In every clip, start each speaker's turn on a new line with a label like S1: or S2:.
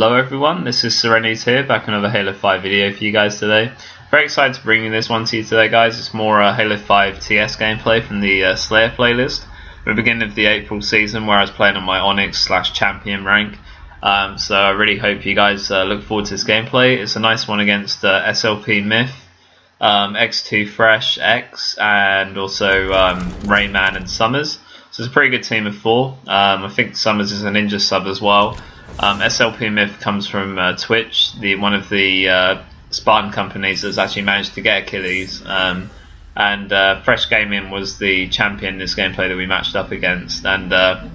S1: Hello everyone, this is SsommersS here, back another Halo 5 video for you guys today. Very excited to bring this one to you today, guys. It's more Halo 5 TS gameplay from the Slayer playlist. We're beginning of the April season where I was playing on my Onyx/champion rank. So I really hope you guys look forward to this gameplay. It's a nice one against SLP Myth, X2 Fresh X, and also Raymqn and SsommersS. So it's a pretty good team of 4. I think SsommersS is a ninja sub as well. SLP Myth comes from Twitch, one of the Spartan companies that's actually managed to get Achilles. And PHRESH Gaming was the champion in this gameplay that we matched up against. And I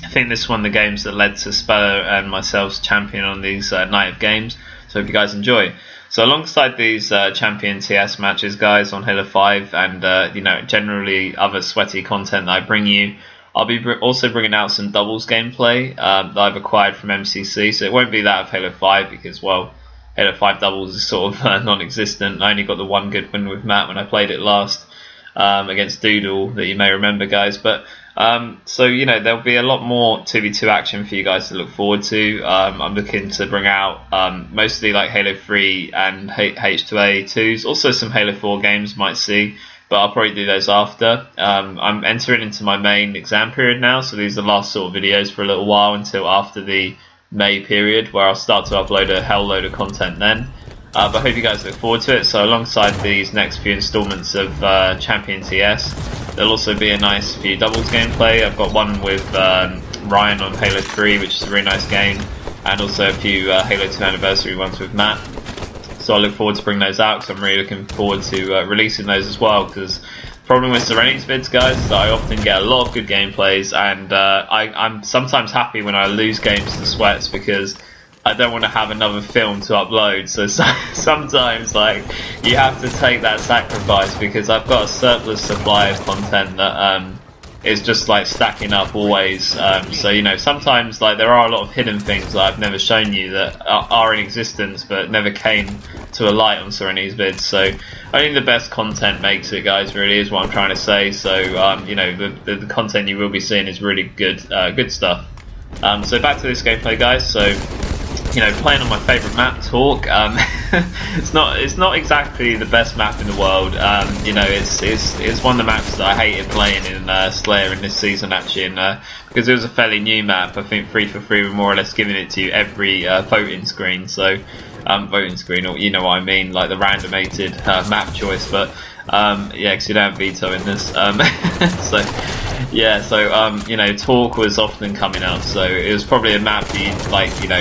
S1: think this one the games that led to spellr and myself's champion on these night of games. So hope you guys enjoy. So alongside these champion TS matches, guys, on Halo 5 and generally other sweaty content that I bring you, I'll be also bringing out some doubles gameplay that I've acquired from MCC. So it won't be that of Halo 5 because, well, Halo 5 doubles is sort of non-existent. I only got the one good win with Matt when I played it last against Doodle that you may remember, guys. But so there'll be a lot more 2v2 action for you guys to look forward to. I'm looking to bring out mostly like Halo 3 and H2A2s, also some Halo 4 games might see, but I'll probably do those after. I'm entering into my main exam period now, so these are the last sort of videos for a little while until after the May period, where I'll start to upload a hell load of content then. But I hope you guys look forward to it. So alongside these next few installments of Champion TS, there'll also be a nice few doubles gameplay. I've got one with Ryan on Halo 3, which is a really nice game, and also a few Halo 2 anniversary ones with Matt. So I look forward to bringing those out because I'm really looking forward to releasing those as well. Because the problem with SsommersS vids, guys, is that I often get a lot of good gameplays, and I'm sometimes happy when I lose games to sweats because I don't want to have another film to upload. So sometimes, like, you have to take that sacrifice because I've got a surplus supply of content that is just like stacking up always. So sometimes like there are a lot of hidden things that I've never shown you that are in existence but never came to a light on SsommersS vids. So only the best content makes it, guys. Really is what I'm trying to say. So the content you will be seeing is really good, good stuff. So back to this gameplay, guys. So playing on my favourite map, Talk. It's not exactly the best map in the world. It's one of the maps that I hated playing in Slayer in this season, actually, because it was a fairly new map. I think 343 were more or less giving it to you every voting screen. So voting screen, or you know what I mean, like the randomated map choice. But yeah, because you don't have veto in this. So Talk was often coming up, so it was probably a map that you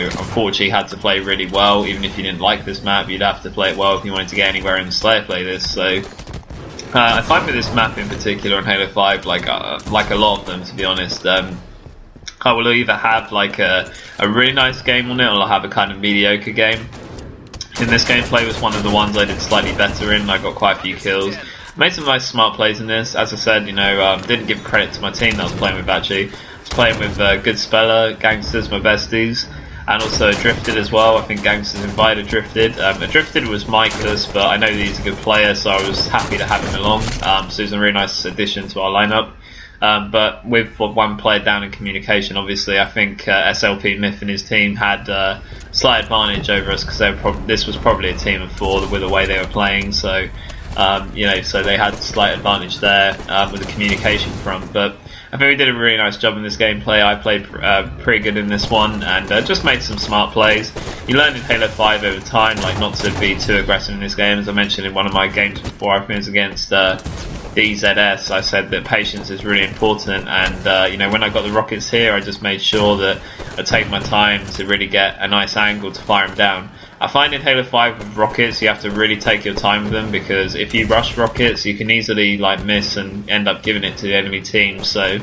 S1: unfortunately had to play really well. Even if you didn't like this map, you'd have to play it well if you wanted to get anywhere in the Slayer playlist. So I find with this map in particular on Halo 5, like a lot of them, to be honest, I will either have like a really nice game on it, or I'll have a kind of mediocre game. In this gameplay was one of the ones I did slightly better in. I got quite a few kills. Made some nice smart plays in this. As I said, didn't give credit to my team that I was playing with, actually. I was playing with good spellr, GanGStaRss, my besties, and also Adrifted as well. I think GanGStaRss invited Adrifted. Adrifted was Micah's, but I know that he's a good player, so I was happy to have him along. So he's a really nice addition to our lineup. But with one player down in communication, obviously, I think SLP Myth and his team had slight advantage over us because this was probably a team of 4 with the way they were playing. So so they had slight advantage there with the communication front. But I think we did a really nice job in this gameplay. I played pretty good in this one and just made some smart plays. You learn in Halo 5 over time, like not to be too aggressive in this game. As I mentioned in one of my games before, I think it was against DZS, I said that patience is really important, and when I got the rockets here, I just made sure that I take my time to really get a nice angle to fire them down. I find in Halo 5 with rockets, you have to really take your time with them, because if you rush rockets, you can easily miss and end up giving it to the enemy team. So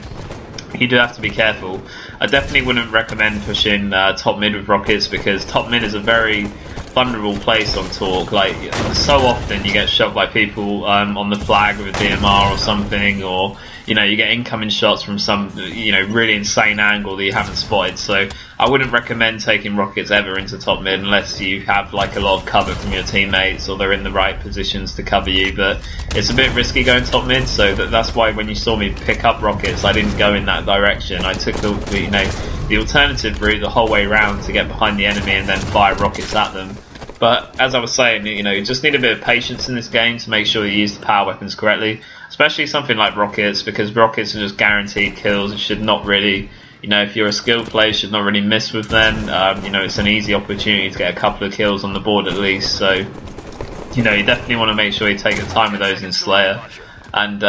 S1: you do have to be careful. I definitely wouldn't recommend pushing top mid with rockets, because top mid is a very vulnerable place on Talk. Like, so often you get shot by people on the flag with a DMR or something, or you get incoming shots from some really insane angle that you haven't spotted. So I wouldn't recommend taking rockets ever into top mid unless you have like a lot of cover from your teammates or they're in the right positions to cover you. But it's a bit risky going top mid, so that's why when you saw me pick up rockets, I didn't go in that direction. I took the the alternative route the whole way around to get behind the enemy and then fire rockets at them. But as I was saying, you just need a bit of patience in this game to make sure you use the power weapons correctly, especially something like rockets, because rockets are just guaranteed kills. It should not really, if you're a skilled player, you should not really miss with them. It's an easy opportunity to get a couple of kills on the board at least, so you definitely want to make sure you take the time with those in Slayer. And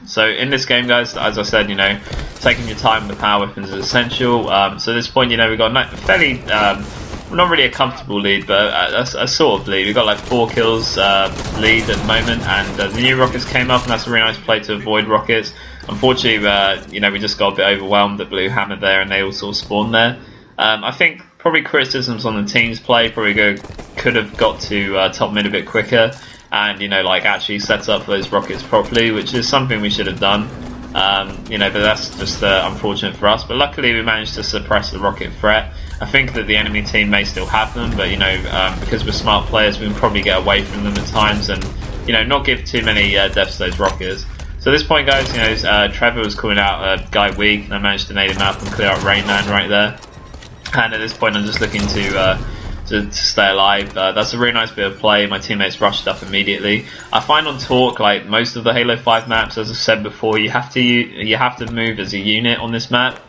S1: so in this game, guys, as I said, taking your time with the power weapons is essential. So at this point, we've got a fairly not really a comfortable lead, but a sort of lead. We've got like 4 kills lead at the moment, and the new rockets came up, and that's a really nice play to avoid rockets. Unfortunately, we just got a bit overwhelmed at Blue Hammer there, and they all sort of spawned there. I think probably criticisms on the team's play, probably could have got to top mid a bit quicker, and actually set up those rockets properly, which is something we should have done. But that's just unfortunate for us. But luckily we managed to suppress the rocket threat. I think that the enemy team may still have them, but because we're smart players, we can probably get away from them at times, and not give too many deaths to those rockets. So at this point, guys, Trevor was calling out guy weak, and I managed to nade him out and clear out Raymqn right there. And at this point, I'm just looking to stay alive. That's a really nice bit of play. My teammates rushed up immediately. I find on Talk, like most of the Halo 5 maps, as I said before, you have to move as a unit on this map.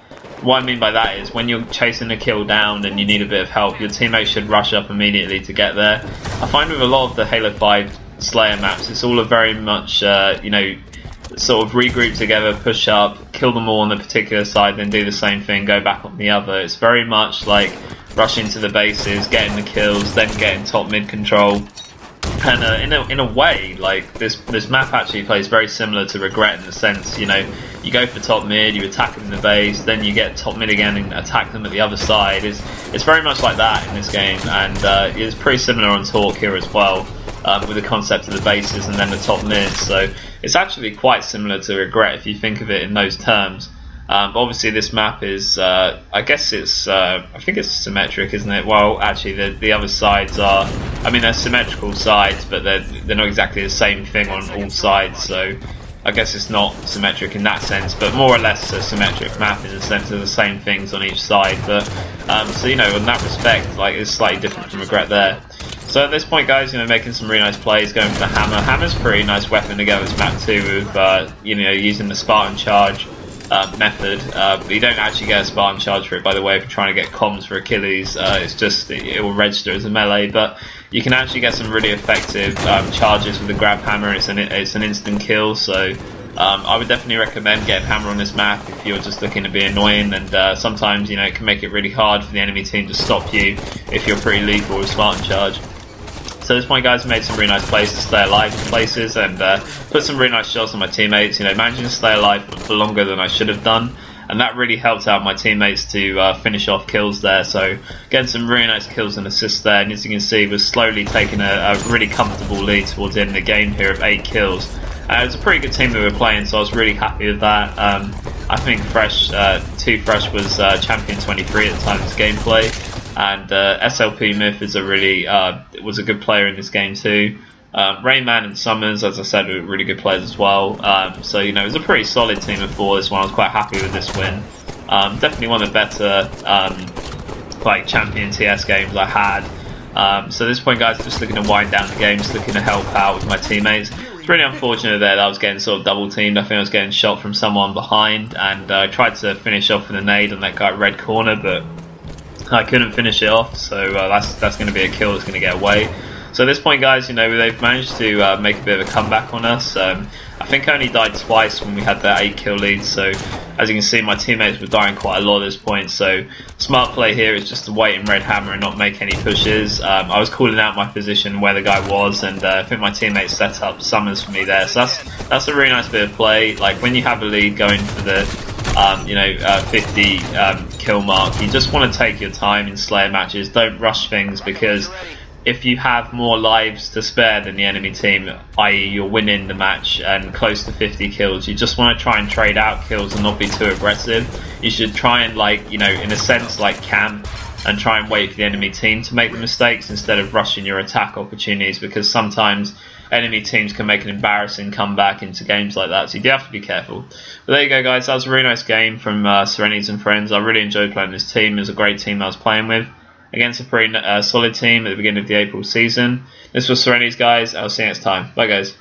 S1: What I mean by that is when you're chasing a kill down and you need a bit of help, your teammates should rush up immediately to get there. I find with a lot of the Halo 5 Slayer maps, it's all a very much sort of regroup together, push up, kill them all on the particular side, then do the same thing, go back on the other. It's very much like rushing to the bases, getting the kills, then getting top mid control. And in a way, like this map actually plays very similar to Regret in the sense, you go for top mid, you attack them in the base, then you get top mid again and attack them at the other side. It's very much like that in this game, and it's pretty similar on Talk here as well, with the concept of the bases and then the top mid. So it's actually quite similar to Regret if you think of it in those terms. But obviously this map is, I think it's symmetric, isn't it? Well, actually the other sides are, they're symmetrical sides, but they're not exactly the same thing on all sides, so I guess it's not symmetric in that sense, but more or less a symmetric map in the sense of the same things on each side. But so in that respect, like it's slightly different from Regret there. So at this point, guys, making some really nice plays, going for the hammer. Hammer's a pretty nice weapon to get this map too, with using the Spartan charge method, but you don't actually get a Spartan charge for it, by the way. If you're trying to get comms for Achilles, it's just it will register as a melee, but you can actually get some really effective charges with the grab hammer. It's an instant kill, so I would definitely recommend getting hammer on this map if you're just looking to be annoying, and sometimes it can make it really hard for the enemy team to stop you if you're pretty lethal with Spartan charge. So at this point, guys, I made some really nice plays to stay alive in places, and put some really nice shots on my teammates. Managing to stay alive for longer than I should have done, and that really helped out my teammates to finish off kills there. So getting some really nice kills and assists there, and as you can see, we're slowly taking a really comfortable lead towards the end of the game here of 8 kills. It's a pretty good team that we're playing, so I was really happy with that. I think PHRESH was champion 23 at the time of this gameplay. And SLP Myth is was a good player in this game too. Raymqn and SsommersS, as I said, were really good players as well. So it was a pretty solid team of 4. This one, I was quite happy with this win. Definitely one of the better champion TS games I had. So at this point, guys, just looking to wind down the game, just looking to help out with my teammates. It's really unfortunate there that I was getting sort of double teamed. I think I was getting shot from someone behind, and I tried to finish off with a nade on that guy red corner, but I couldn't finish it off, so that's going to be a kill that's going to get away. So at this point, guys, they've managed to make a bit of a comeback on us. I think I only died twice when we had that 8 kill lead, so as you can see, my teammates were dying quite a lot at this point. So smart play here is just to wait in red hammer and not make any pushes. I was calling out my position where the guy was, and I think my teammates set up SsommersS for me there. So that's a really nice bit of play. Like when you have a lead going for the 50 kill mark, you just want to take your time in Slayer matches. Don't rush things, because if you have more lives to spare than the enemy team, i.e. you're winning the match and close to 50 kills, you just want to try and trade out kills and not be too aggressive. You should try and in a sense camp and try and wait for the enemy team to make the mistakes instead of rushing your attack opportunities, because sometimes enemy teams can make an embarrassing comeback into games like that, so you do have to be careful. But there you go, guys. That was a really nice game from Serennities and friends. I really enjoyed playing this team. It was a great team I was playing with against a pretty solid team at the beginning of the April season. This was Serennities, guys. I'll see you next time. Bye, guys.